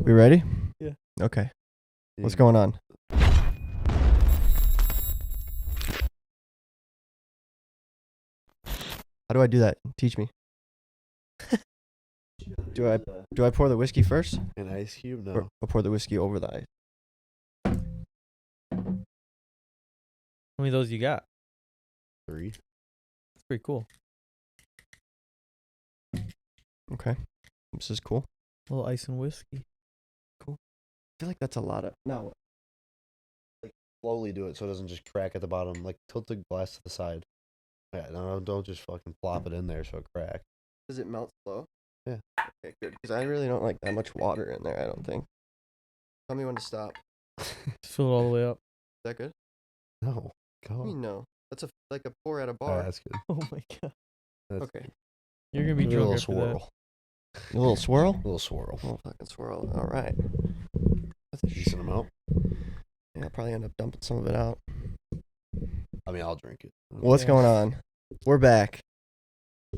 We ready? Yeah. Okay. What's going on? How do I do that? Teach me. Do I pour the whiskey first? An ice cube? No. Or I'll pour the whiskey over the ice. How many of those you got? 3. That's pretty cool. Okay. This is cool. A little ice and whiskey. I feel like that's a lot of... No. Like, slowly do it so it doesn't just crack at the bottom. Like, tilt the glass to the side. Yeah, no, don't just fucking plop it in there so it cracks. Does it melt slow? Yeah. Okay, good. Because I really don't like that much water in there, I don't think. Tell me when to stop. Is Just fill it all the way up. that good? No. I Go. mean, no. That's like a pour at a Oh, bar. that's good. Oh my god. That's Okay. You're gonna be Give it a drunk little after that. swirl. A little swirl? A little swirl. A little fucking swirl. All right. That's a Decent amount. Yeah, I'll probably end up dumping some of it out. I mean, I'll drink it. What's Yeah. going on? We're back.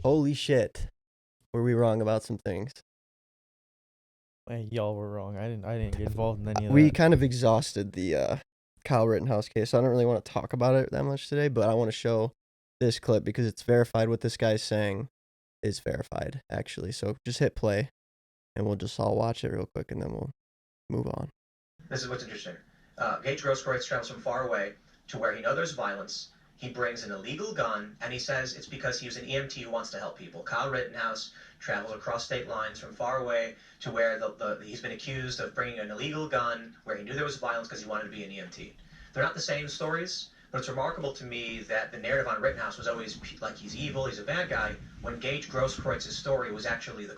Holy shit. Were we wrong about some things? Hey, y'all were wrong. I didn't get involved in any of We that. kind of exhausted the Kyle Rittenhouse case, so I don't really want to talk about it that much today, but I want to show this clip because it's verified. What this guy's saying is verified, actually. So just hit play, and we'll just all watch it real quick, and then we'll move on. This is what's interesting. Gage Grosskreutz travels from far away to where he knows there's violence. He brings an illegal gun, and he says it's because he was an EMT who wants to help people. Kyle Rittenhouse travels across state lines from far away to where he's been accused of bringing an illegal gun where he knew there was violence because he wanted to be an EMT. They're not the same stories, but it's remarkable to me that the narrative on Rittenhouse was always like he's evil, he's a bad guy, when Gage Grosskreitz's story was actually the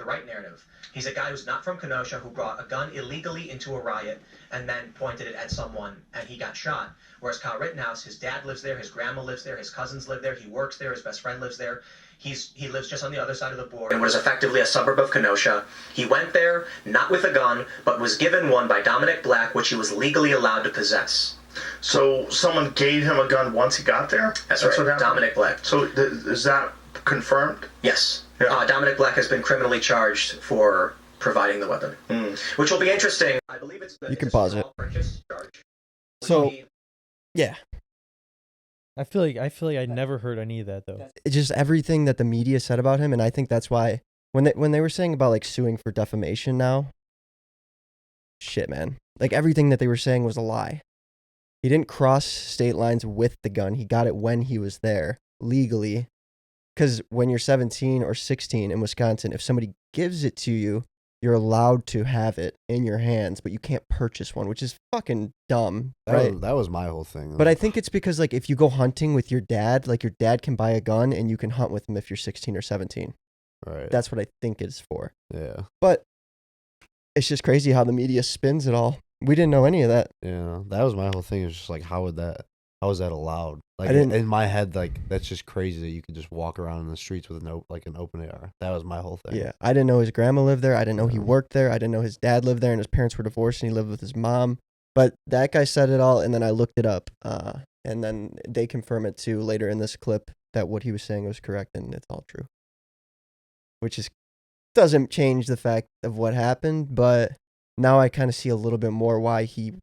right narrative. He's a guy who's not from Kenosha, who brought a gun illegally into a riot and then pointed it at someone, and he got shot. Whereas Kyle Rittenhouse, his dad lives there, his grandma lives there, his cousins live there, he works there, his best friend lives there. He lives just on the other side of the border in what is effectively a suburb of Kenosha. He went there, not with a gun, but was given one by Dominic Black, which he was legally allowed to possess. So someone gave him a gun once he got there? That's right, what happened? Dominic Black. So is that confirmed? Yes. Yeah. Dominic Black has been criminally charged for providing the weapon, which will be interesting. I believe it's You can pause it. small purchase charge, which So- will be- Yeah. I feel like I never heard any of that though. It's just everything that the media said about him, and I think that's why when they were saying about like suing for defamation now, shit, man, like everything that they were saying was a lie. He didn't cross state lines with the gun. He got it when he was there legally, because when you're 17 or 16 in Wisconsin, if somebody gives it to you, you're allowed to have it in your hands, but you can't purchase one, which is fucking dumb, right? That was my whole thing. But I think it's because, like, if you go hunting with your dad, like, your dad can buy a gun and you can hunt with him if you're 16 or 17. Right. That's what I think it's for. Yeah. But it's just crazy how the media spins it all. We didn't know any of that. Yeah. That was my whole thing. It was just like, how is that allowed? Like, I didn't- in my head, like, that's just crazy that you could just walk around in the streets with an open AR. That was my whole thing. Yeah. I didn't know his grandma lived there. I didn't know he worked there. I didn't know his dad lived there and his parents were divorced and he lived with his mom. But that guy said it all, and then I looked it up. And then they confirm it, too, later in this clip that what he was saying was correct and it's all true. Which doesn't change the fact of what happened, but now I kind of see a little bit more why he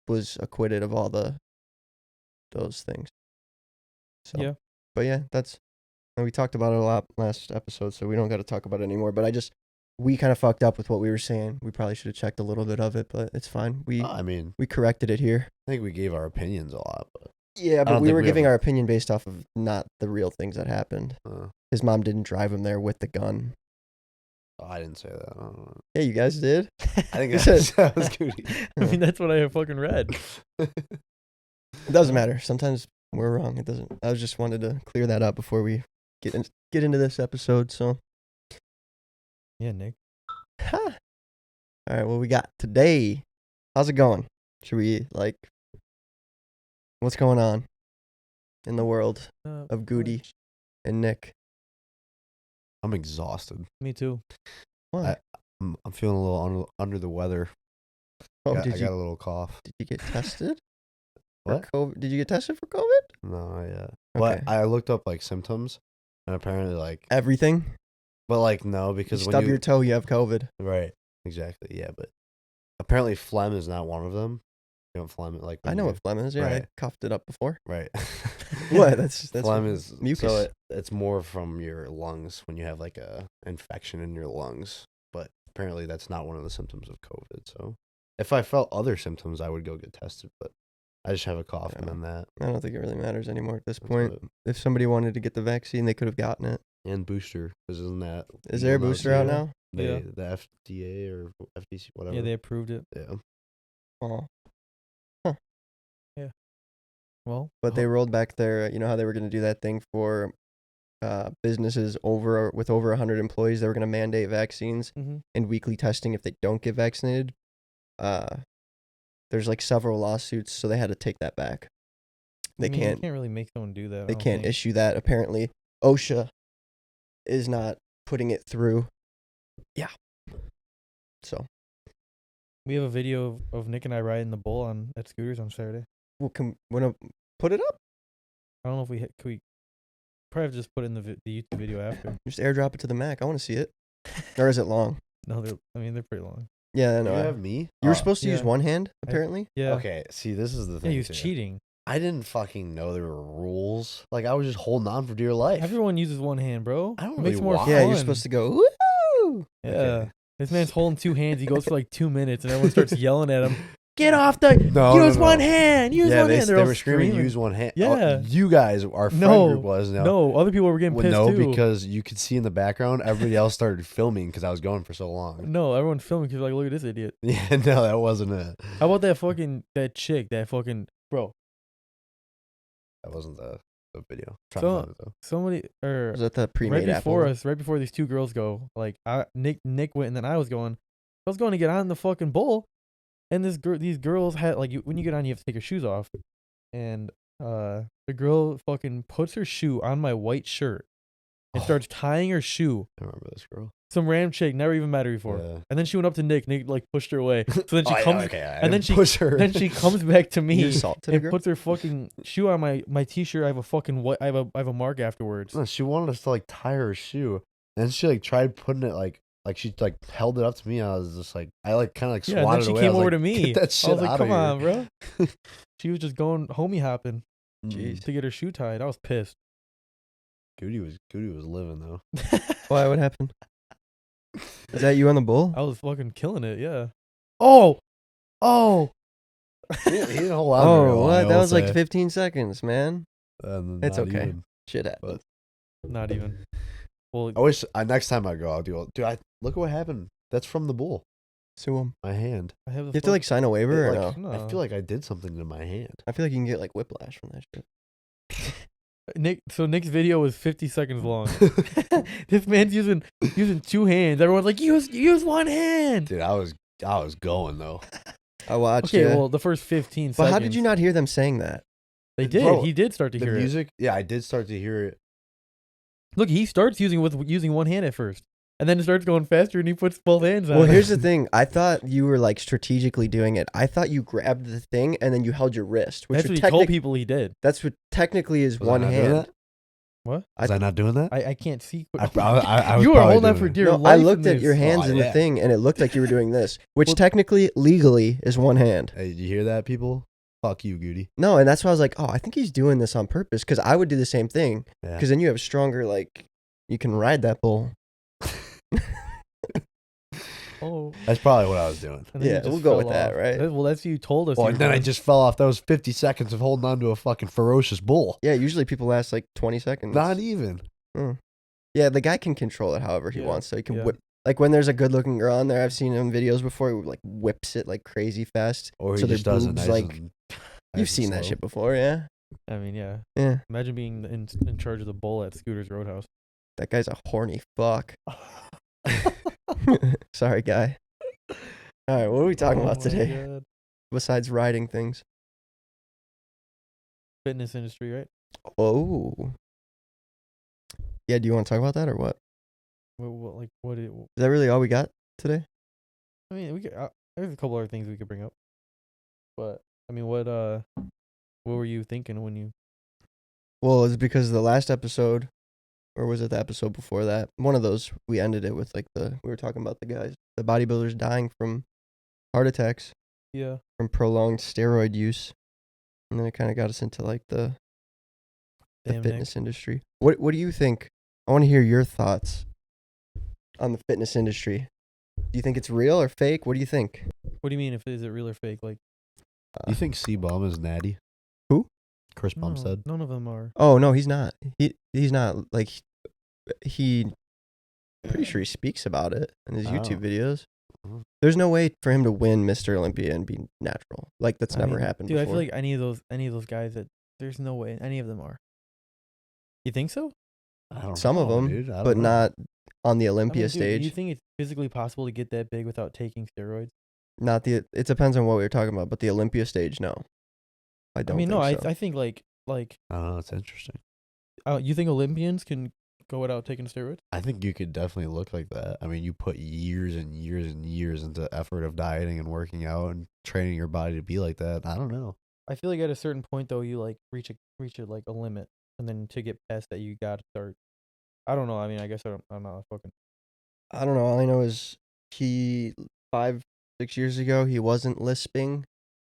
was acquitted of all those things. So, Yeah. But yeah, and we talked about it a lot last episode, so we don't got to talk about it anymore. But we kind of fucked up with what we were saying. We probably should have checked a little bit of it, but it's fine. I mean, We corrected it here. I think we gave our opinions a lot, but Yeah, but don't we think were we giving ever- our opinion based off of not the real things that happened. His mom didn't drive him there with the gun. I didn't say that. I don't know. Yeah, you guys did. I think You said- that was Gooty. I mean, that's what I fucking read. It doesn't matter. Sometimes we're wrong. It doesn't. I just wanted to clear that up before we get into this episode. So, Yeah, Nick. ha. All right, what we got today? How's it going? Should we what's going on in the world of Gooty and Nick? I'm exhausted. Me too. What? I'm feeling a little under the weather. Oh, I did got a little cough. you get tested? What? For COVID? Did you get tested for COVID? No, yeah. Okay. But I looked up like symptoms, and apparently Everything. but like no, You because stub your toe, you have COVID. right, exactly. Yeah, but apparently phlegm is not one of them. You know, phlegm like I know what phlegm is. Yeah, I Right. coughed it up before. right. What? That's Phlegm is mucus. So it's more from your lungs when you have like a infection in your lungs. But apparently that's not one of the symptoms of COVID. So if I felt other symptoms, I would go get tested. But I just have a cough and Yeah. then that I don't think it really matters anymore at this That's point. what- If somebody wanted to get the vaccine, they could have gotten it. and booster, because isn't that Is there a legal booster out too? now? Yeah. The FDA or FTC, whatever. Yeah, they approved it. Yeah. Oh, Well, but they rolled back their. You know how they were going to do that thing for businesses with over 100 employees. They were going to mandate vaccines Mhm. and weekly testing if they don't get vaccinated. There's like several lawsuits, so they had to take that back. They I mean, can't. You can't really make someone do that. I They don't can't think. issue that. Apparently, OSHA is not putting it through. Yeah. So, We have a video of Nick and I riding the bull at scooters on Saturday. we'll wanna put it up. I don't know if we could we probably have to just put it in the YouTube video after. Just airdrop it to the Mac. I want to see it. Or is it long? No, they're pretty long. Yeah, I You know. have me? You were Oh, supposed to use yeah. one hand, apparently. Yeah. Okay, see, this is the Yeah, thing. he was too. cheating. I didn't fucking know there were rules. Like, I was just holding on for dear life. Everyone uses one hand, bro. I don't It makes really it more want- fun. Yeah, you're supposed to go, woo! Yeah. Okay. This man's holding two hands. He goes for like 2 minutes, and everyone starts yelling at him. Get off the. No, use no, one no. hand. Use Yeah, one hand. they all were screaming, use one hand. Yeah. Oh, you guys, our friend No, group was. No, other people were getting Well, pissed no, too. because you could see in the background, everybody else started filming because I was going for so long. No, everyone's filming because like, look at this idiot. Yeah, no, that wasn't it. How about that chick, bro? That wasn't the video. So- Trying to find it, though. Somebody Was that the pre-made right before apple? us, right before these two girls go, like Nick went and then I was going to get on the fucking bull, and these girls had like when you get on you have to take your shoes off, and the girl fucking puts her shoe on my white shirt and Oh. starts tying her shoe. I remember this girl. Some random chick, never even met her before, Yeah. and then she went up to Nick. Nick like pushed her away, so then she Oh, yeah, comes, okay, I and then didn't she push her. then she comes back to You me assaulted a and girl? puts her fucking shoe on my t-shirt. I have a fucking I have a mark afterwards. No, she wanted us to like tie her shoe, and she like tried putting it like she like held it up to me. I was just like, I like kind of like Yeah, swatted and then she away. I came was over like, to me. Get that shit I was like, out come of on, here. bro. She was just going homie hopping Jeez. to get her shoe tied. I was pissed. Gooty was living though. Why? What happened? Is that you on the bull? I was fucking killing it, yeah. Oh! He didn't hold on very Oh, long, what? I That will was like say. 15 seconds, man. It's Not okay. even. Shit happens. Not even. Well, I wish next time I go, I'll do. Dude, look at what happened. That's from the bull. Sue him. My hand. I have the You have to like sign a waiver or It, no? like, I No. feel like I did something to my hand. I feel like you can get like whiplash from that shit. Nick's video was 50 seconds long. This man's using two hands. Everyone's like, use one hand. Dude, I was going though. I watched Okay, it. well, the first 15 But seconds. how did you not hear them saying that? They did. Bro, He did start to The hear it. music, yeah, I did start to hear it. Look, he starts using one hand at first. And then it starts going faster and he puts both hands on Well, it. here's the thing. I thought you were like strategically doing it. I thought you grabbed the thing and then you held your wrist, which That's would what he told people he did. that's what technically is Was I one not doing hand. that? What? Was I not doing that? I can't see. I was You are probably holding on doing for it. dear No, life. I in looked at this. your hands Oh, in the yeah. thing and it looked like you were doing this, which Well- technically, legally, is one hand. Hey, did you hear that, people? Fuck you, Gooty. No, and that's why I was like, oh, I think he's doing this on purpose because I would do the same thing Yeah. because then you have stronger, like, you can ride that bull. Oh. That's probably what I was doing. And then Yeah, you just we'll go fell with that, off. right? Well, that's what you told us. Oh, you and were then I doing. just fell off. That was 50 seconds of holding on to a fucking ferocious bull. Yeah, usually people last like 20 seconds. Not even. Yeah, the guy can control it however he Yeah, wants. So he can yeah. whip. Like when there's a good looking girl on there, I've seen him in videos before. He like whips it like crazy fast. Or he So their just does it boobs, nice like- and- nice You've and seen that slow. shit before, yeah? I mean, yeah. Yeah. Imagine being in charge of the bull at Scooter's Roadhouse. That guy's a horny fuck. Sorry, guy. All right, what are we talking about Oh my today God. besides riding things? Fitness industry, right? Oh. Yeah, do you want to talk about that or what? What Is that really all we got today? I mean, we could. There's a couple other things we could bring up, but I mean, what were you thinking when you? Well, it's because the last episode or was it the episode before that? One of those. We ended it with like we were talking about the bodybuilders dying from heart attacks Yeah. from prolonged steroid use, and then it kind of got us into like the Damn, fitness industry. What do you think? I want to hear your thoughts on the fitness industry. Do you think it's real or fake? What do you think? What do you mean? Is it real or fake? Like, You think C-Bum is natty? Who? Chris no, Bumstead. none of them are. Oh no, he's not. He's not like he. Pretty sure he speaks about it in his YouTube videos. Mhm. There's no way for him to win Mr. Olympia and be natural. Like that's I never mean, happened dude, before. I feel like any of those guys that there's no way any of them are. You think so? I don't Some of know, them, dude. I don't but know. not on the I Olympia mean, dude, do stage. you think it's physically possible to get that big without taking steroids? Not the. It depends on what we were talking about, but the Olympia stage, no. I don't. I mean, think no, so. I think like I don't know. It's interesting. you think Olympians can go without taking steroids? I think you could definitely look like that. I mean, you put years and years and years into effort of dieting and working out and training your body to be like that. I don't know. I feel like at a certain point though, you like reach a limit, and then to get past that, you gotta start. I don't know. I mean, I guess I'm not fucking. I don't know. All I know is he 5-6 years ago he wasn't lisping,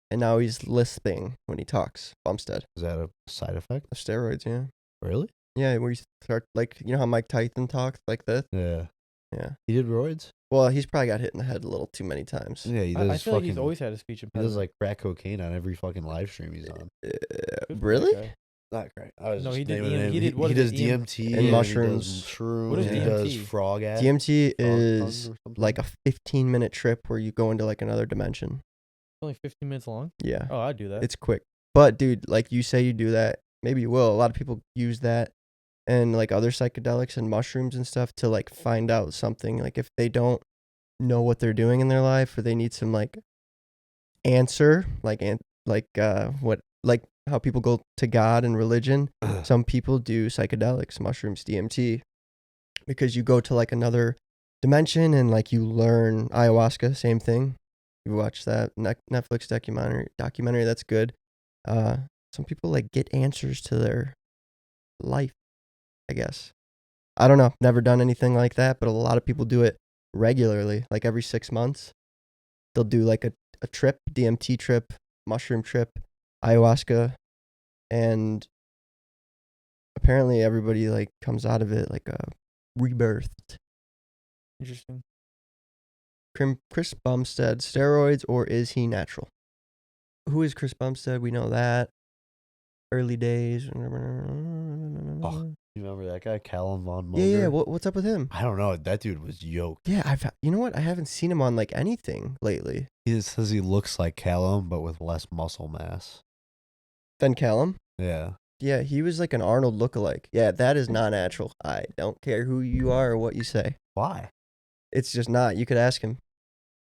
and now he's lisping when he talks. Bumstead Is that a side effect? of steroids, yeah, Really? yeah. Where you start like how Mike Tyson talks like this. Yeah. Yeah. He did roids? Well, he's probably got hit in the head a little too many times. Yeah, he does. I feel like he's fucking- always had a speech He impediment. does like crack cocaine on every fucking live stream he's on. Good for that Really? guy. Not crack. I was No, just he did naming EM him. he did- what he is does it, DMT and he mushrooms. does shrooms. What is he does DMT? frog ass. DMT frog tongue is or something. like a 15-minute trip where you go into like another dimension. It's only 15 minutes long. Yeah, Oh, I'd do that. it's quick. But dude, like you say you do that, maybe you will. A lot of people use that and like other psychedelics and mushrooms and stuff to like find out something. Like if they don't know what they're doing in their life or they need some like answer, like what like how people go to God and religion. Some people do psychedelics, mushrooms, DMT, because you go to like another dimension and like you learn ayahuasca. Same thing. You watch that Netflix documentary. That's good. Some people like get answers to their life, I guess. I don't know. Never done anything like that, but a lot of people do it regularly. Like every 6 months, they'll do like a trip, DMT trip, mushroom trip, ayahuasca, and apparently everybody like comes out of it like a rebirthed. Interesting. Chris Bumstead, steroids or is he natural? Who is Chris Bumstead? We know that. Early days. Oh, you remember that guy, Callum Von Moger? Yeah. What's up with him? I don't know. That dude was yoked. Yeah, you know what? I haven't seen him on like anything lately. He says he looks like Callum, but with less muscle mass. Then Callum. Yeah. Yeah, he was like an Arnold lookalike. Yeah, that is not natural. I don't care who you are or what you say. Why? It's just not. You could ask him.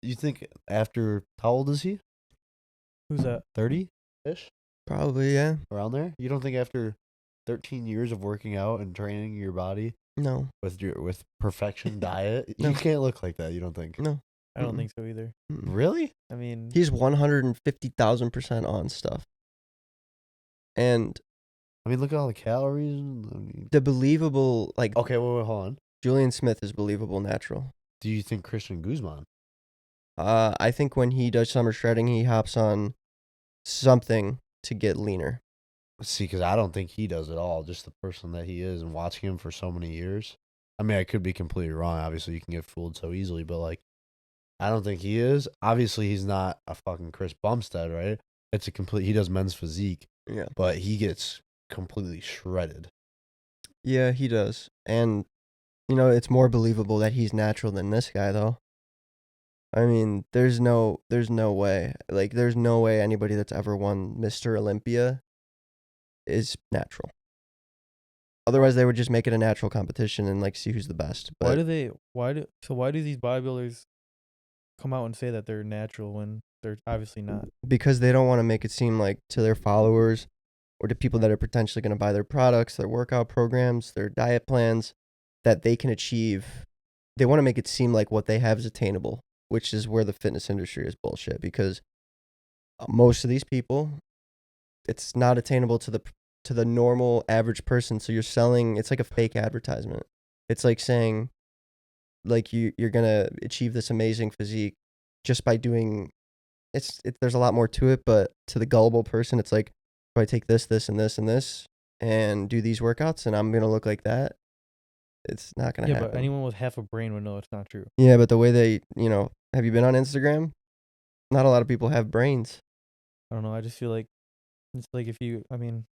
You think after, how old is he? Who's that? 30-ish? Probably, yeah. Around there? You don't think after 13 years of working out and training your body No. with perfection diet, No. you can't look like that, you don't think? No. I don't Mm-mm. think so either. Mm-mm. Really? I mean, He's 150,000% on stuff. And I mean, look at all the calories. I mean, the believable, like, okay, wait, hold on. Julian Smith is believable natural. Do you think Christian Guzman? I think when he does summer shredding, he hops on something to get leaner. See, because I don't think he does at all. Just the person that he is and watching him for so many years. I mean, I could be completely wrong. Obviously, you can get fooled so easily, but like, I don't think he is. Obviously, he's not a fucking Chris Bumstead, right? It's a complete. He does men's physique, Yeah. but he gets completely shredded. Yeah, he does. And, it's more believable that he's natural than this guy, though. I mean, there's no way. Like, there's no way anybody that's ever won Mr. Olympia is natural. Otherwise, they would just make it a natural competition and, like, see who's the best. But why do these bodybuilders come out and say that they're natural when they're obviously not? because they don't want to make it seem like to their followers or to people that are potentially going to buy their products, their workout programs, their diet plans, that they can achieve. They want to make it seem like what they have is attainable, which is where the fitness industry is bullshit, because most of these people, it's not attainable to to the normal average person. So you're selling, it's like a fake advertisement. It's like saying like you're going to achieve this amazing physique just by doing there's a lot more to it, but to the gullible person, it's like, if I take this, this, and this, and this, and do these workouts, and I'm going to look like that, it's not going to happen. But anyone with half a brain would know it's not true. Yeah, but the way they, have you been on Instagram? Not a lot of people have brains. I don't know. I just feel like it's like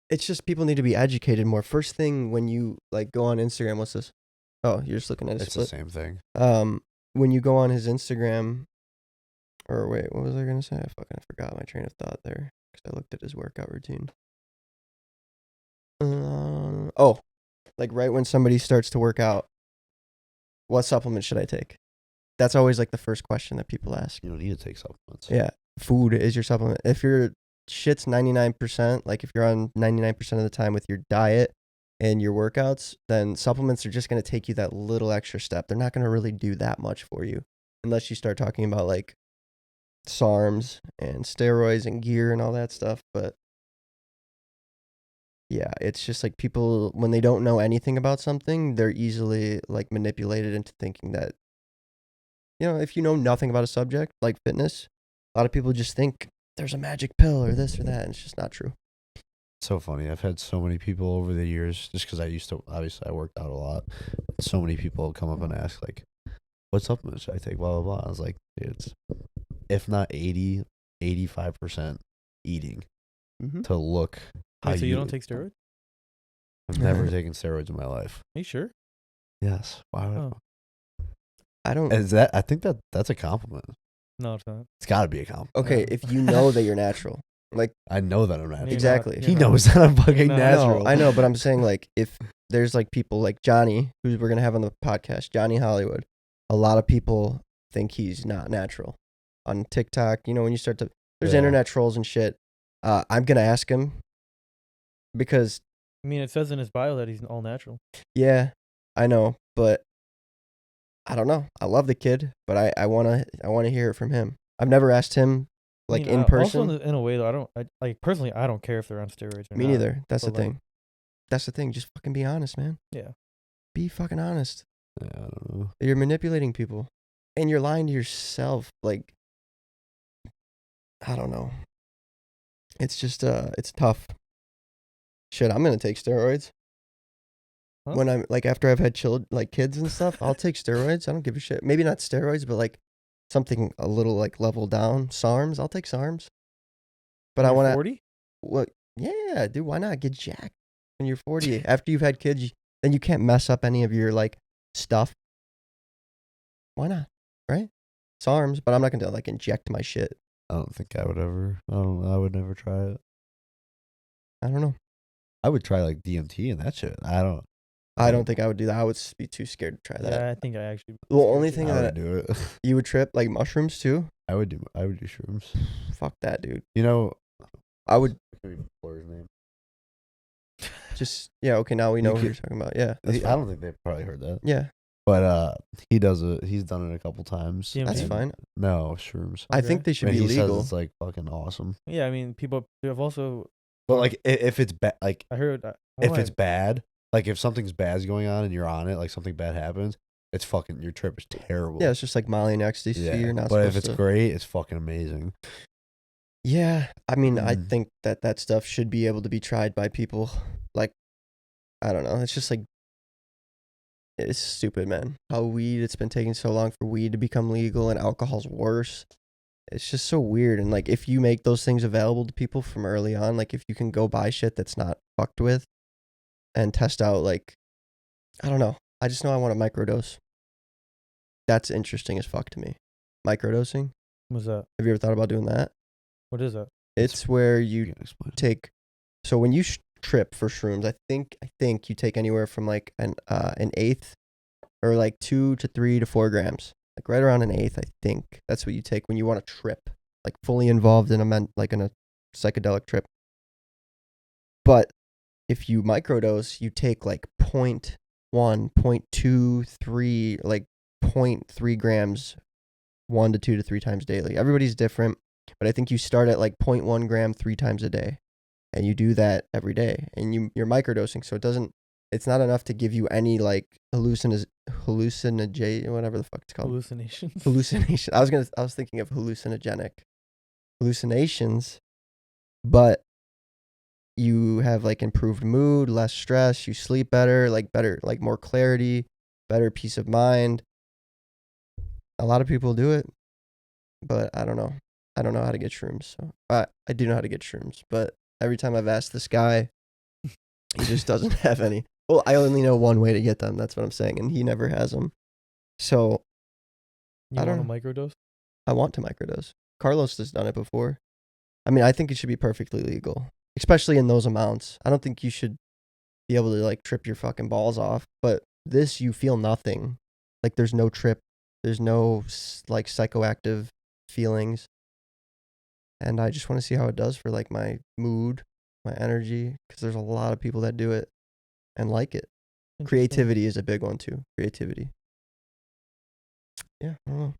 It's just people need to be educated more. First thing when you like go on Instagram, what's this? Oh, you're just looking at his It's split. the same thing. When you go on his Instagram, or wait, what was I gonna say? I fucking forgot my train of thought there because I looked at his workout routine. Like right when somebody starts to work out, what supplement should I take? That's always like the first question that people ask. You don't need to take supplements. Yeah, food is your supplement. If your shit's 99%, like if you're on 99% of the time with your diet and your workouts, then supplements are just going to take you that little extra step. They're not going to really do that much for you unless you start talking about like SARMs and steroids and gear and all that stuff. But yeah, it's just like people, when they don't know anything about something, they're easily like manipulated into thinking that, if you know nothing about a subject like fitness, a lot of people just think there's a magic pill or this or that, and it's just not true. So funny. I've had so many people over the years, just because I worked out a lot. So many people come up and ask, like, what supplements should I take? Blah, blah, blah. I was like, dude, it's, if not 80, 85% eating to look how Wait, so you don't take steroids? I've never taken steroids in my life. Are you sure? Yes. Why would I don't. I think that's a compliment. No, it's not. It's got to be a compliment. Okay, if you know that you're natural. Like, I know that I'm natural. You're exactly. not- He you're not. knows that I'm fucking No, natural. No, I know, but I'm saying like if there's like people like Johnny, who we're gonna have on the podcast, Johnny Hollywood. A lot of people think he's not natural on TikTok. When you start to there's Yeah. internet trolls and shit. I'm gonna ask him because I mean, it says in his bio that he's all natural. yeah, I know, but I don't know. I love the kid, but I wanna hear it from him. I've never asked him like in person. Also, in a way though, personally, I don't care if they're on steroids or Me not. neither. That's the but, like, thing. That's the thing. Just fucking be honest, man. Yeah. Be fucking honest. Yeah, I don't know. You're manipulating people, and you're lying to yourself. Like, I don't know. It's just it's tough. Shit, I'm gonna take steroids. Huh? When I'm like after I've had kids and stuff, I'll take steroids. I don't give a shit. Maybe not steroids, but like something a little like level down. SARMs. I'll take SARMs. But I You're want to. 40? What? Yeah, dude. Why not get jacked when you're 40? After you've had kids, then you can't mess up any of your like stuff. Why not? Right? SARMs, but I'm not gonna like inject my shit. I don't think I would ever. I would never try it. I don't know. I would try like DMT and that shit. I don't think I would do that. I would be too scared to try that. Yeah, I think I actually. The only thing I that would do it. you would trip like mushrooms too. I would do shrooms. Fuck that, dude. I would Can we blur his name? just okay. Now we know who you're talking about. Yeah, that's I fine. don't think they've probably heard that. Yeah, But he does it. He's done it a couple times. DMT? that's and- fine. No shrooms. I think they should And be he legal. says it's like fucking awesome. Yeah, I mean, people have also. But like if it's bad, like I heard. if it's bad, like if something's bad's going on and you're on it, like something bad happens, it's fucking your trip is terrible. Yeah, it's just like Molly and ecstasy. Yeah. You're not But if supposed it's to. great, it's fucking amazing. Yeah, I mean, I Mm. think that stuff should be able to be tried by people. Like, I don't know. It's just like, it's stupid, man. How it's been taking so long for weed to become legal and alcohol's worse. It's just so weird. And like, if you make those things available to people from early on, like if you can go buy shit that's not fucked with and test out, like, I don't know. I just know I want a microdose. That's interesting as fuck to me. Microdosing. What's that? Have you ever thought about doing that? What is that? It's where You you can explain. take, so when you trip for shrooms, I think you take anywhere from like an eighth or like 2 to 3 to 4 grams, like right around an eighth. I think that's what you take when you want to trip, like fully involved in a psychedelic trip. But if you microdose, you take like 0.1, 0.2, 3, like 0.3 grams, 1 to 2 to 3 times daily. Everybody's different. But I think you start at like 0.1 gram 3 times a day. and you do that every day, and you're microdosing, so it's not enough to give you any like hallucination, whatever the fuck it's called. Hallucinations. Hallucination. I was thinking of hallucinations, but you have like improved mood, less stress, you sleep better, like more clarity, better peace of mind. A lot of people do it, but I don't know. I don't know how to get shrooms. So I do know how to get shrooms, but every time I've asked this guy, he just doesn't have any. Well, I only know one way to get them. That's what I'm saying, and he never has them. So You I don't want to microdose? I want to microdose. Carlos has done it before. I mean, I think it should be perfectly legal, especially in those amounts. I don't think you should be able to like trip your fucking balls off. But this, you feel nothing. Like there's no trip. There's no like psychoactive feelings. And I just want to see how it does for like my mood, my energy, because there's a lot of people that do it and like it. Interesting. Creativity is a big one too. Creativity. Yeah, I don't know.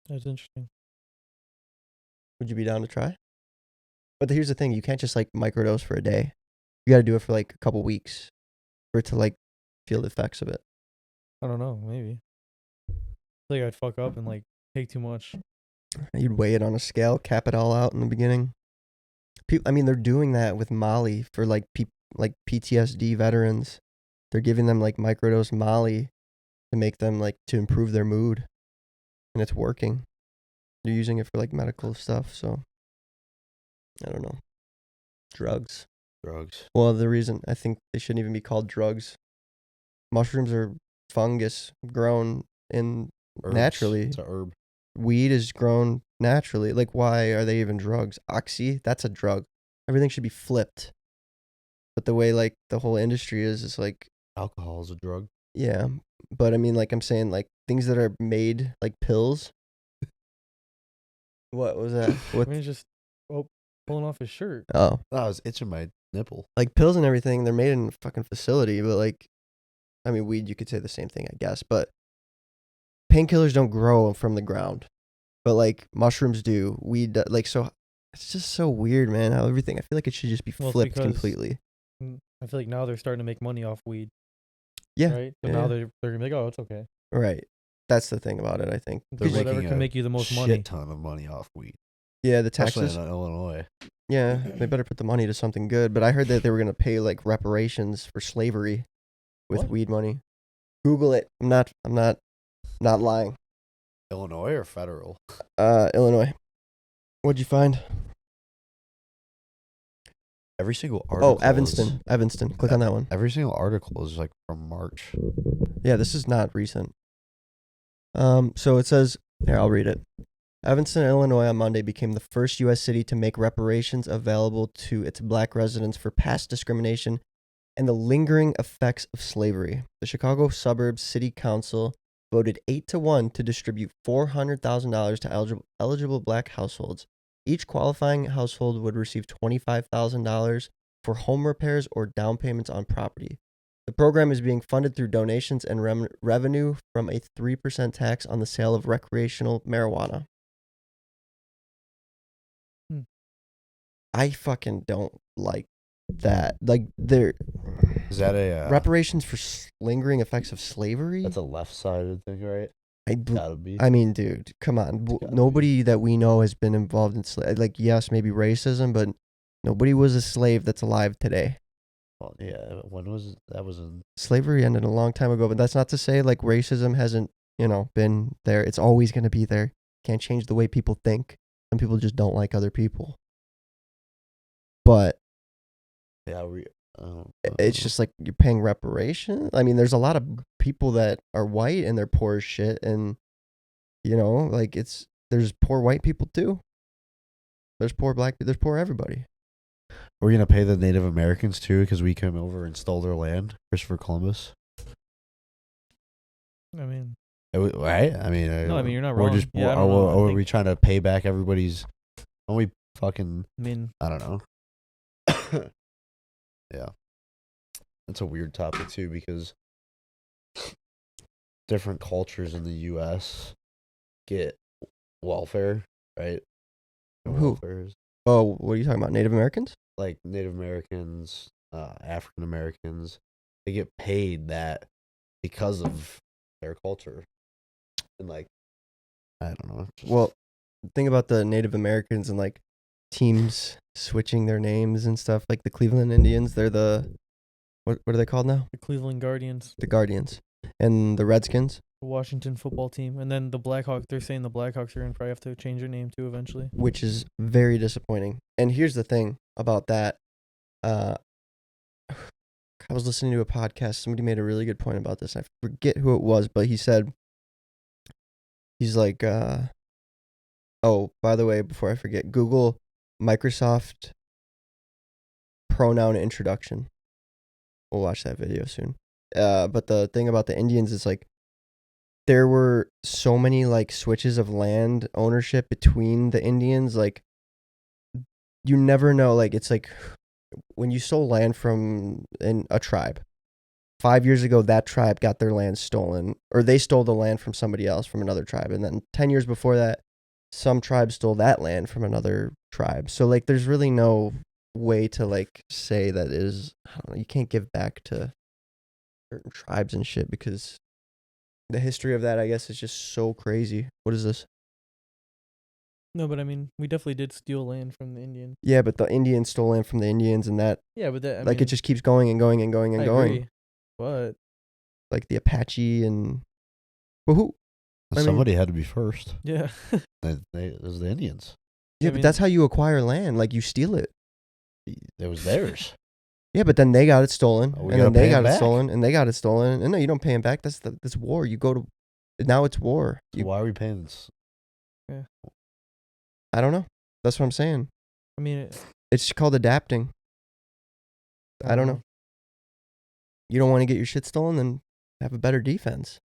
That's interesting. Would you be down to try? But here's the thing, you can't just like microdose for a day. You got to do it for like a couple weeks for it to like feel the effects of it. I don't know. Maybe. I feel like I'd fuck up and like take too much. You'd weigh it on a scale, cap it all out in the beginning. I mean, they're doing that with Molly for like like PTSD veterans. They're giving them like microdose Molly to make them like to improve their mood, and it's working. They're using it for like medical stuff. So I don't know. Drugs. Well, the reason I think they shouldn't even be called drugs. Mushrooms are fungus grown in Herbs. naturally. It's a herb. Weed is grown naturally. Like, why are they even drugs? Oxy, that's a drug. Everything should be flipped. But the way like the whole industry is like, Alcohol is a drug. yeah. But I mean, like I'm saying, like things that are made like pills. What was that? I mean, just pulling off his shirt. Oh, I was itching my nipple. like pills and everything. They're made in a fucking facility, but like, I mean, weed. You could say the same thing, I guess. But painkillers don't grow from the ground, but like mushrooms do. Weed, like so. It's just so weird, man. How everything. I feel like it should just be Well, it's flipped because completely. I feel like now they're starting to make money off weed. Yeah. Right. So yeah, now yeah. they're gonna be like, oh, it's okay. Right. That's the thing about it, I think. It's They're like whatever making can a make you the most shit money. ton of money off weed, Yeah, the especially taxes. in Illinois. Yeah, they better put the money to something good. But I heard that they were going to pay like reparations for slavery with What? weed money. Google it. I'm not lying. Illinois or federal? Illinois. What'd you find? Every single article. Oh, Evanston. Click on that one. Every single article is like from March. Yeah, this is not recent. So it says, here, I'll read it. Evanston, Illinois on Monday became the first U.S. city to make reparations available to its black residents for past discrimination and the lingering effects of slavery. The Chicago Suburbs City Council voted 8-1 to distribute $400,000 to eligible black households. Each qualifying household would receive $25,000 for home repairs or down payments on property. The program is being funded through donations and revenue from a 3% tax on the sale of recreational marijuana. I fucking don't like that. Like, there Is that a reparations for lingering effects of slavery? That's a left-sided thing, right? I Gotta be. mean, dude, come on. gotta Nobody that we know has been involved in like, yes, maybe racism, but nobody was a slave that's alive today. Well, yeah. When was that? Was in Slavery ended a long time ago, but that's not to say like racism hasn't, been there. It's always going to be there. Can't change the way people think. Some people just don't like other people. But yeah. it's just like you're paying reparation. I mean, there's a lot of people that are white and they're poor as shit, and like there's poor white people too. There's poor black people. There's poor everybody. We're gonna pay the Native Americans too because we came over and stole their land. Christopher Columbus. I mean, Right? I mean, no, I mean you're not we're wrong. just. Yeah, I don't know. I Are think- we trying to pay back everybody's? Are we fucking? I mean, I don't know. Yeah, that's a weird topic too because different cultures in the U.S. get welfare, right? Who? Welfare is Oh, what are you talking about? Native Americans? like Native Americans, African Americans, they get paid that because of their culture, and like I don't know. Well, think about the Native Americans and like teams switching their names and stuff. Like the Cleveland Indians, they're the what are they called now? The Cleveland Guardians, The Guardians, and the Redskins, the Washington football team, and then the Blackhawks. They're saying the Blackhawks are going to probably have to change their name too eventually. which is very disappointing. And here's the thing about that. I was listening to a podcast. Somebody made a really good point about this. I forget who it was, but he said, he's like, oh, by the way, before I forget, Google Microsoft pronoun introduction. We'll watch that video soon. But the thing about the Indians is like, there were so many like switches of land ownership between the Indians. Like, you never know. Like, it's like when you stole land from a tribe. 5 years ago, that tribe got their land stolen, or they stole the land from somebody else from another tribe. And then 10 years before that, some tribe stole that land from another tribe. So like, there's really no way to like say that is, I don't know, you can't give back to certain tribes and shit because the history of that, I guess, is just so crazy. What is this? No, but I mean, we definitely did steal land from the Indians. Yeah, but the Indians stole land from the Indians, and that Yeah, but that, I like mean, it just keeps going and going and going and I going. agree, but Like the Apache and but who? I mean- Somebody had to be first. yeah, It was the Indians. Yeah, I but mean- that's how you acquire land. Like you steal it. It was theirs. Yeah, but then they got it stolen, Oh, we and then gotta they pay 'em got it back. stolen, and they got it stolen. And no, you don't pay them back. That's war. You go to now it's war. So You, why are we paying this? I don't know. That's what I'm saying. I mean, It's called adapting. I don't know. You don't want to get your shit stolen, then have a better defense.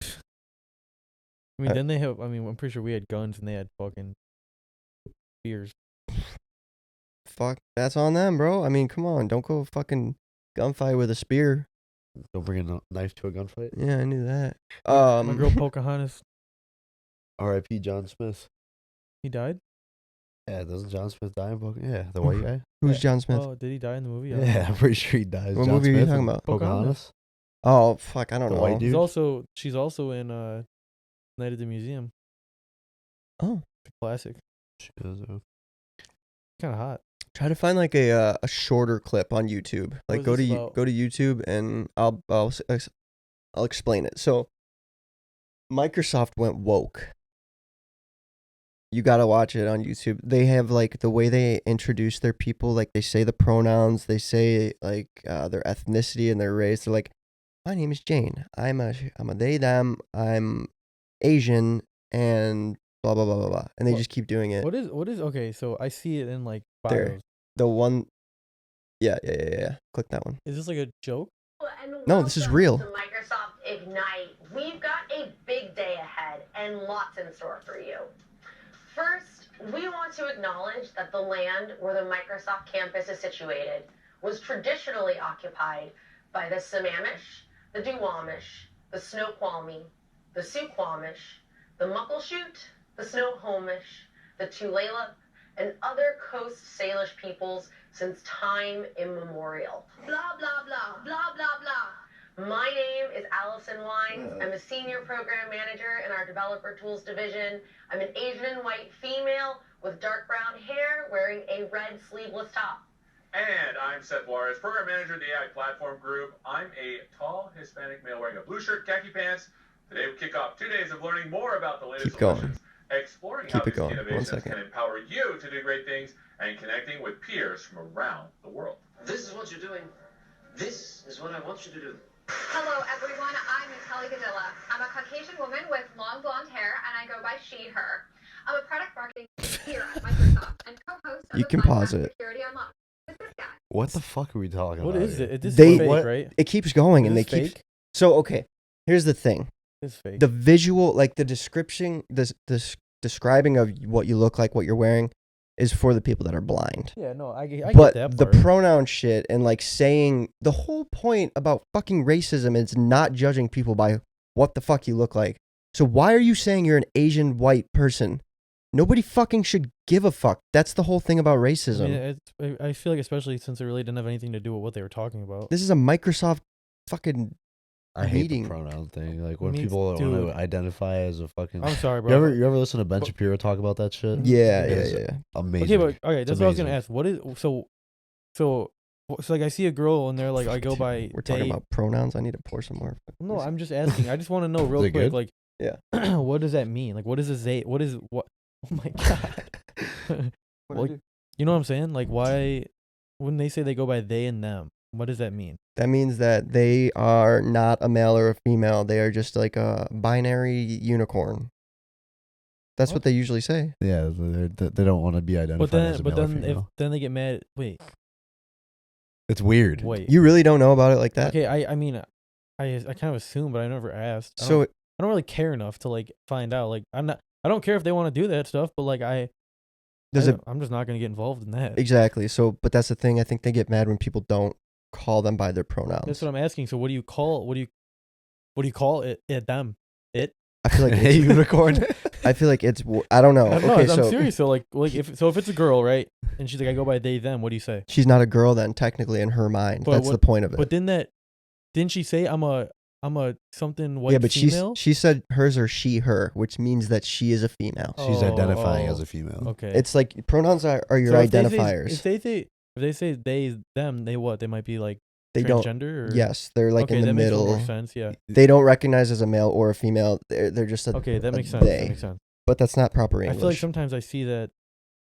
I mean, I- then they have. I mean, I'm pretty sure we had guns and they had fucking spears. Fuck, that's on them, bro. I mean, come on, don't go fucking gunfight with a spear. Don't bring a knife to a gunfight. Yeah, I knew that. My girl Pocahontas, R.I.P. John Smith. he died. Yeah, doesn't John Smith die in Pocahontas? Yeah, the white guy. Who's Yeah. John Smith? Oh, did he die in the movie? I don't know. Yeah, I'm pretty sure he dies. What John movie are you Smith talking in about? Pocahontas. Oh fuck, I don't The know. white dude? She's also in Night at the Museum. Oh, The classic. She is, Kind of hot. try to find like a shorter clip on YouTube. Like is go to this about? go to YouTube and I'll explain it. So Microsoft went woke. You gotta watch it on YouTube. They have like the way they introduce their people. Like they say the pronouns. They say like their ethnicity and their race. They're like, my name is Jane. I'm a they them. I'm Asian and blah blah blah blah blah. And they What- just keep doing it. What is okay? So I see it in like There. bios. The one, yeah. Click that one. Is this like a joke? No, this is Welcome real. To Microsoft Ignite. We've got a big day ahead and lots in store for you. First, we want to acknowledge that the land where the Microsoft campus is situated was traditionally occupied by the Sammamish, the Duwamish, the Snoqualmie, the Suquamish, the Muckleshoot, the Snohomish, the Tulalip, and other Coast Salish peoples since time immemorial. Blah, blah, blah, blah, blah, blah. My name is Allison Wines. I'm a senior program manager in our developer tools division. I'm an Asian white female with dark brown hair wearing a red sleeveless top. And I'm Seth Juarez, Program Manager of the AI Platform Group. I'm a tall Hispanic male wearing a blue shirt, khaki pants. Today we kick off 2 days of learning more about the latest Keep going. solutions, exploring Keep how it these going. 1 innovations second. can empower you to do great things, and connecting with peers from around the world. This is what you're doing. This is what I want you to do. Hello everyone, I'm Natalie Gadilla. I'm a Caucasian woman with long blonde hair and I go by she, her. I'm a product marketing here at Microsoft and co-host of You the can podcast pause it. Security Unlocked with this guy. What the fuck are we talking What about? is here? it? This They- is fake, What? right? It keeps going, and they Is this keep. fake? So okay, here's the thing: It's fake. the visual, like the description, this describing of what you look like, what you're wearing, is for the people that are blind. Yeah, no, I get But that the part. pronoun shit and like saying the whole point about fucking racism is not judging people by what the fuck you look like. So why are you saying you're an Asian white person? Nobody fucking should give a fuck. That's the whole thing about racism. I feel like especially since it really didn't have anything to do with what they were talking about. This is a Microsoft fucking I hate meeting. the pronoun thing. Like when Me people want too. to identify as a fucking. I'm sorry, bro. You ever listen to Ben Shapiro talk about that shit? Yeah, It is yeah. Amazing. Okay, but okay, that's what I was gonna amazing. ask. What is so like I see a girl and they're like I go by. We're talking they- about pronouns. I need to pour some more. No, I'm just asking. I just want to know real Is it quick, good? like, Yeah. what does that mean? Like, what is a what is what? Oh my god. Well, you know what I'm saying? Like, why when they say they go by they and them, what does that mean? That means that they are not a male or a female. They are just like a binary unicorn. That's what they usually say. Yeah, they don't want to be identified as a male or female. then they get mad. Wait, It's weird. wait. You really don't know about it like that? Okay, I mean, I kind of assume, but I never asked. So I don't really care enough to like find out. Like, I don't care if they want to do that stuff, but like I'm just not gonna get involved in that. exactly. So, but that's the thing. I think they get mad when people don't call them by their pronouns. That's what I'm asking. So what do you call it them? It? I feel like Hey, it's, unicorn. I feel like it's. I don't know. I don't know. Okay, I'm so serious. So like if it's a girl, right? And she's like, I go by they them. What do you say? she's not a girl then, technically, in her mind. But That's the point of it. But didn't she say I'm a something white yeah, but female? she said hers are she her, which means that she is a female. She's identifying Oh. as a female. Okay. It's like pronouns are your So if identifiers. If they say they them, they what? They might be like They don't. transgender. Or? Yes, they're like Okay, in the that makes a little middle. more sense. Yeah. They don't recognize as a male or a female. They're just a Okay, that a makes sense. they. That makes sense. But that's not proper I English. feel like sometimes I see that,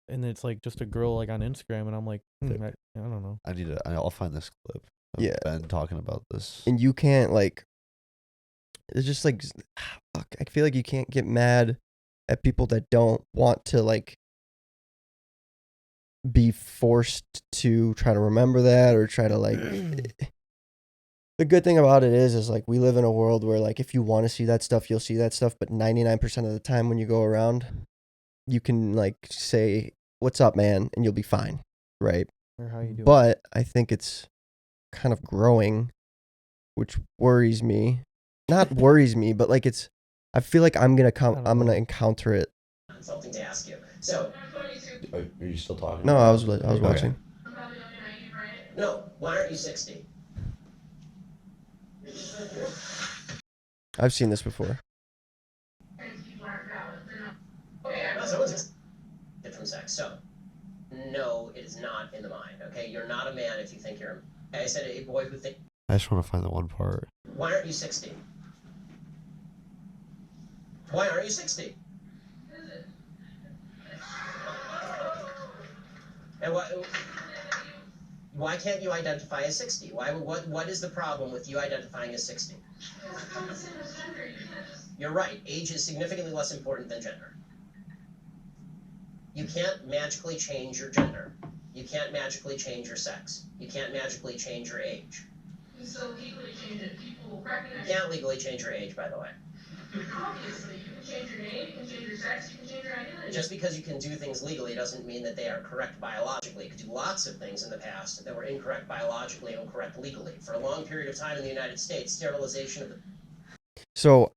and it's like just a girl like on Instagram, and I'm like, I don't know. I'll find this clip of Yeah. Ben talking about this. And you can't like. It's just like, fuck. I feel like you can't get mad at people that don't want to like be forced to try to remember that or try to like. The good thing about it is like we live in a world where like if you want to see that stuff, you'll see that stuff. But 99% of the time when you go around, you can like say, "What's up, man?" and you'll be fine, right? Or how you doing? But I think it's kind of growing, which worries me. Not worries me, but like it's. I feel like I'm gonna encounter it. Something to ask you. So, Are you still talking? No, I was Okay. watching. no, why aren't you 60? I've seen this before. No, someone's from sex. So, no, it is not in the mind. Okay, you're not a man if you think you're. I said a boy who thinks. I just want to find the one part. Why aren't you 60? Why aren't you 60? And why can't you identify as 60? What is the problem with you identifying as 60? You're right. Age is significantly less important than gender. You can't magically change your gender. You can't magically change your sex. You can't magically change your age. You still legally change it. People recognize You can't legally change your age, by the way. Obviously, you can change your name, you can change your sex, you can change your identity. Just because you can do things legally doesn't mean that they are correct biologically. You could do lots of things in the past that were incorrect biologically and correct legally. For a long period of time in the United States, sterilization of the So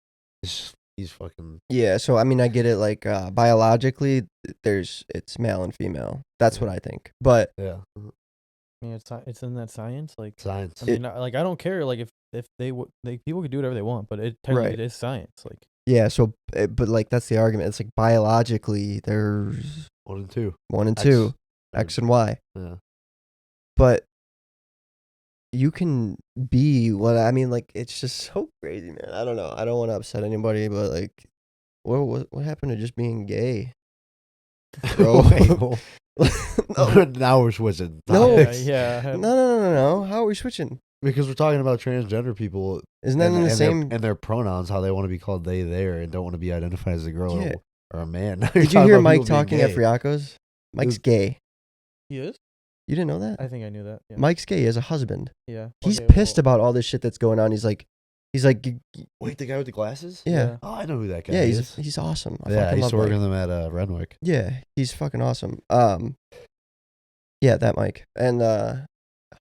He's fucking. yeah, so I mean I get it. Like biologically, it's male and female. That's what I think. But Yeah. I mean, it's in that science. Like Science. I mean, like I don't care. Like if people could do whatever they want, but it technically Right. it is science. Like yeah, so but like that's the argument. It's like biologically there's 1 and 2. 1 and X. 2, X and Y. Yeah. But you can be what I mean. Like it's just so crazy, man. I don't know. I don't want to upset anybody, but like, what happened to just being gay, bro? No. Now we're switching. No. topics. yeah. No. How are we switching? Because we're talking about transgender people. Isn't that in the same? And their pronouns, how they want to be called they, there, and don't want to be identified as a girl Yeah. or a man. Did you hear Mike talking at Friacos? Mike's gay. He is. You didn't know that? I think I knew that. Yeah. Mike's gay. He has a husband. Yeah. He's Okay, pissed well, about all this shit that's going on. He's like, Wait, the guy with the glasses? yeah. Oh, I know who that guy Yeah, is. he's awesome. I Yeah, I fucking used love to work Mike. with him at Renwick. Yeah, he's fucking awesome. Yeah, that Mike. And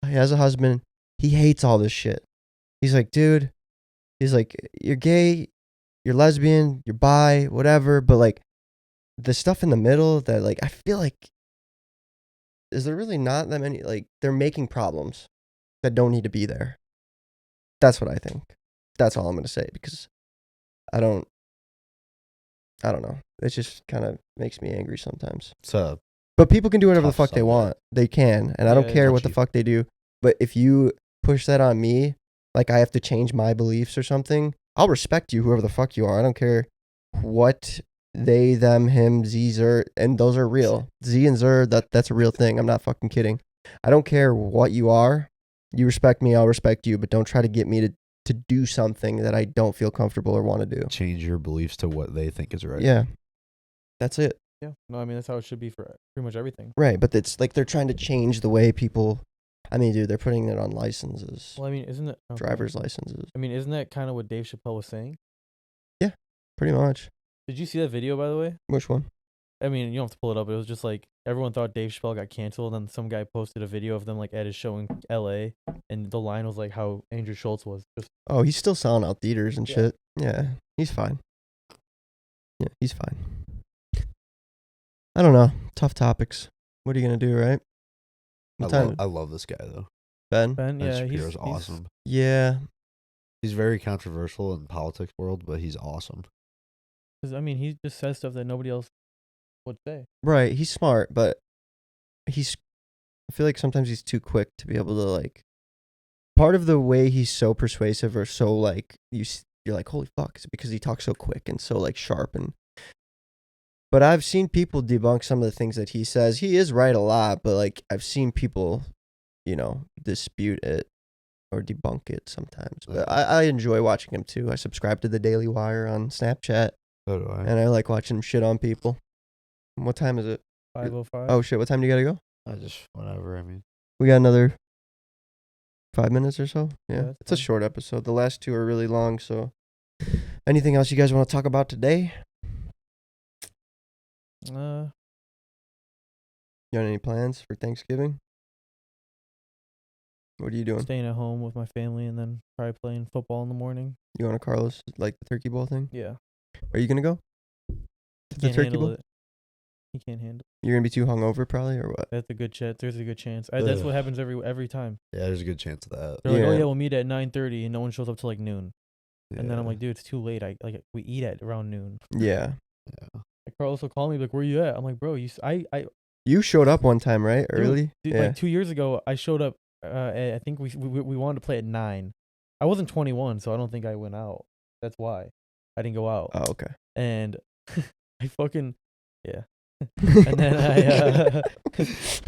he has a husband. He hates all this shit. He's like, dude, he's like, you're gay, you're lesbian, you're bi, whatever, but like the stuff in the middle that like I feel like is there really not that many like they're making problems that don't need to be there. That's what I think. That's all I'm gonna say because I don't know. It just kind of makes me angry sometimes. So But people can do whatever the tough fuck they subject. want. They can, and I don't Yeah, care what the touchy. fuck they do. But if you push that on me, like I have to change my beliefs or something, I'll respect you, whoever the fuck you are. I don't care what they, them, him, Z, Zer, and those are real. Z and Zer, that's a real thing. I'm not fucking kidding. I don't care what you are. You respect me, I'll respect you, but don't try to get me to do something that I don't feel comfortable or want to do. change your beliefs to what they think is right. Yeah. That's it. Yeah. No, I mean that's how it should be for pretty much everything. Right, but it's like they're trying to change the way people. I mean, dude, they're putting it on licenses, Well, I mean, isn't it okay. driver's licenses. I mean, isn't that kind of what Dave Chappelle was saying? Pretty much. Did you see that video, by the way? Which one? I mean, you don't have to pull it up. It was just like everyone thought Dave Chappelle got canceled, and then some guy posted a video of them like at his show in L.A. and the line was like how Andrew Schultz was. Just Oh, he's still selling out theaters and Yeah. shit. Yeah, he's fine. Yeah, he's fine. I don't know. Tough topics. What are you gonna do, right? What time? I love this guy though. Ben? Ben, Ben yeah, Shapiro's awesome. Yeah. He's very controversial in the politics world, but he's awesome. Because I mean, he just says stuff that nobody else would say. Right. He's smart, but he's. I feel like sometimes he's too quick to be able to like. Part of the way he's so persuasive or so like you're like holy fuck is because he talks so quick and so like sharp and. But I've seen people debunk some of the things that he says. He is right a lot, but like I've seen people, dispute it or debunk it sometimes. But I enjoy watching him too. I subscribe to the Daily Wire on Snapchat, So do I. and I like watching him shit on people. What time is it? 5:05. Oh shit! What time do you gotta go? I just whatever. I mean, We got another 5 minutes or so. Yeah, that's it's a fine. short episode. The last two are really long. So, anything else you guys want to talk about today? You got any plans for Thanksgiving? What are you doing? Staying at home with my family and then probably playing football in the morning. You going to Carlos like the turkey bowl thing? Yeah. Are you gonna go to He the can't turkey handle bowl? it. He can't handle it. You're gonna be too hungover probably, or what? That's a good chance. There's a good chance. That's Ugh. what happens every time. yeah, there's a good chance of that. They're like, oh Yeah. yeah, we'll meet at 9:30, and no one shows up till like noon. And then I'm Yeah. like, dude, it's too late. We eat at around noon. Yeah. yeah. Like Carlos will call me like, where you at? I'm like, bro, You showed up one time, right? Dude, Early. dude, Yeah. like 2 years ago, I showed up. I think we wanted to play at 9. I wasn't 21, so I don't think I went out. That's why I didn't go out. Oh, okay. And I fucking yeah. And then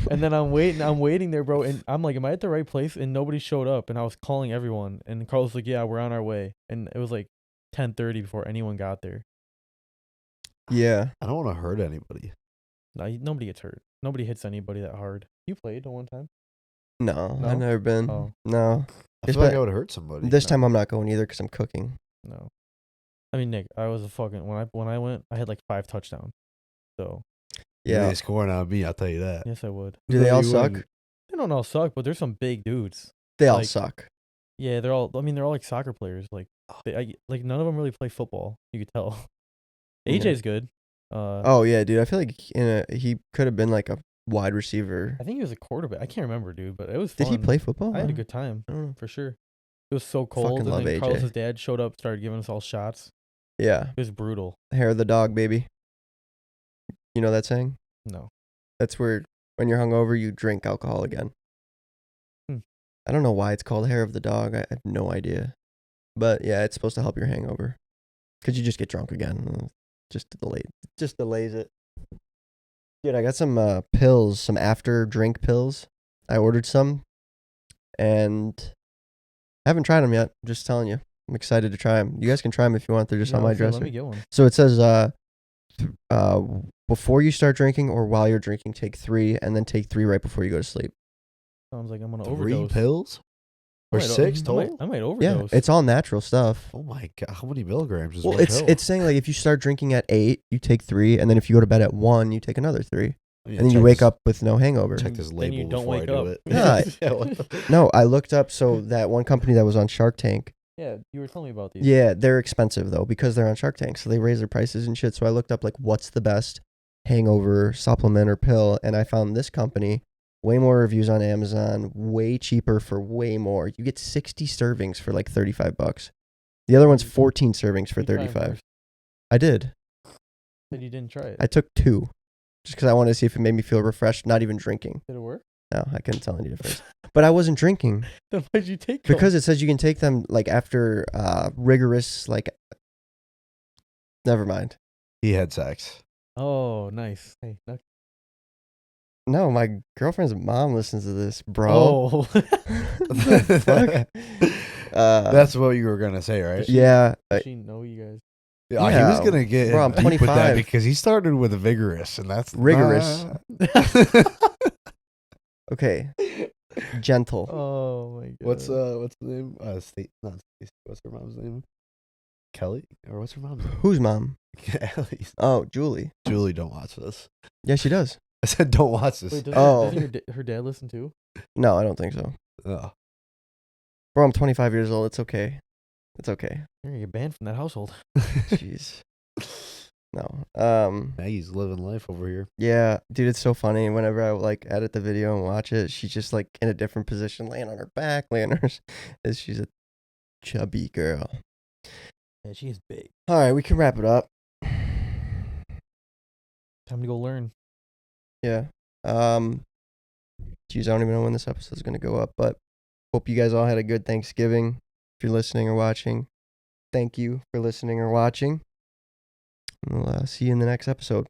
and then I'm waiting there, bro. And I'm like, am I at the right place? And nobody showed up. And I was calling everyone. And Carlos was like, yeah, we're on our way. And it was like 10:30 before anyone got there. Yeah. I don't want to hurt anybody. No, nobody gets hurt. Nobody hits anybody that hard. You played one time. No, No? I've never been. Oh. No. I It's feel like been- I would hurt somebody. This No. time I'm not going either because I'm cooking. No. I mean, Nick, I was a fucking when I went, I had like 5 touchdowns. So Yeah. They scoring on me. I'll tell you that. yes, I would. Do they No, all you suck? wouldn't. They don't all suck, but there's some big dudes. They all Like- suck. Yeah, they're all. I mean, they're all like soccer players. Like, like none of them really play football. You could tell. Yeah. AJ's good. Oh yeah, dude. I feel like he could have been like a wide receiver. I think he was a quarterback. I can't remember, dude, but it was Did fun. he play football? I had a good time I don't know. for sure. It was so cold, Fucking and love then AJ. Carlos's dad showed up, started giving us all shots. Yeah. It was brutal. Hair of the dog, baby. You know that saying? No. That's where when you're hungover, you drink alcohol again. Hmm. I don't know why it's called hair of the dog. I have no idea. But yeah, it's supposed to help your hangover. Because you just get drunk again. Just delays it. Dude, I got some pills, some after drink pills. I ordered some. And I haven't tried them yet. I'm just telling you. I'm excited to try them. You guys can try them if you want. They're just on No, my shit, dresser. Let me get one. So it says, before you start drinking or while you're drinking, take 3, and then take 3 right before you go to sleep. Sounds like I'm gonna 3 overdose. pills or I might o- 6 I total? might Yeah, overdose. it's all natural stuff. Oh my god! How many milligrams is Well, one it's pill? it's saying like if you start drinking at 8, you take 3, and then if you go to bed at 1, you take another 3, Yeah, and then you check wake this- up with no hangover. Check this Then label you don't before wake I do up. it. Yeah. Yeah, what the- No, I looked up. So that one company that was on Shark Tank. Yeah, you were telling me about these. Yeah, they're expensive though because they're on Shark Tank, so they raise their prices and shit. So I looked up like what's the best hangover supplement or pill, and I found this company. Way more reviews on Amazon, way cheaper for way more. You get 60 servings for like $35. The other one's 14 servings for You try 'em 35. first. I did. Said you didn't try it. I took 2 just because I wanted to see if it made me feel refreshed, not even drinking. Did it work? No, I couldn't tell any difference. But I wasn't drinking Then why'd you take them? because it says you can take them like after rigorous, like, never mind. He had sex. Oh, nice. Hey, No, my girlfriend's mom listens to this, bro. Oh. The fuck? That's what you were gonna say, right? Yeah. Does she know you guys? Yeah, he was Yeah. gonna get Bro, I'm deep with that 25. because he started with vigorous, and that's Rigorous. not- Okay. Gentle. Oh my god. what's the name? Not Stacy. What's her mom's name? Kelly, or what's her mom's name? Whose mom? Ellie's. Oh, Julie. Julie, don't watch this. Yeah, she does. I said don't watch this. Wait, Oh. doesn't her dad listen too? No, I don't think so. Oh. Bro, I'm 25 years old. It's okay. It's okay. You're gonna get banned from that household. Jeez. No. Maggie's living life over here. Yeah, dude, it's so funny. Whenever I like edit the video and watch it, she's just like in a different position, laying on her back, laying on her. She's a chubby girl. Yeah, she is big. All right, we can wrap it up. Time to go learn. Yeah. Geez, I don't even know when this episode's gonna go up, but hope you guys all had a good Thanksgiving. If you're listening or watching, thank you for listening or watching. We'll see you in the next episode.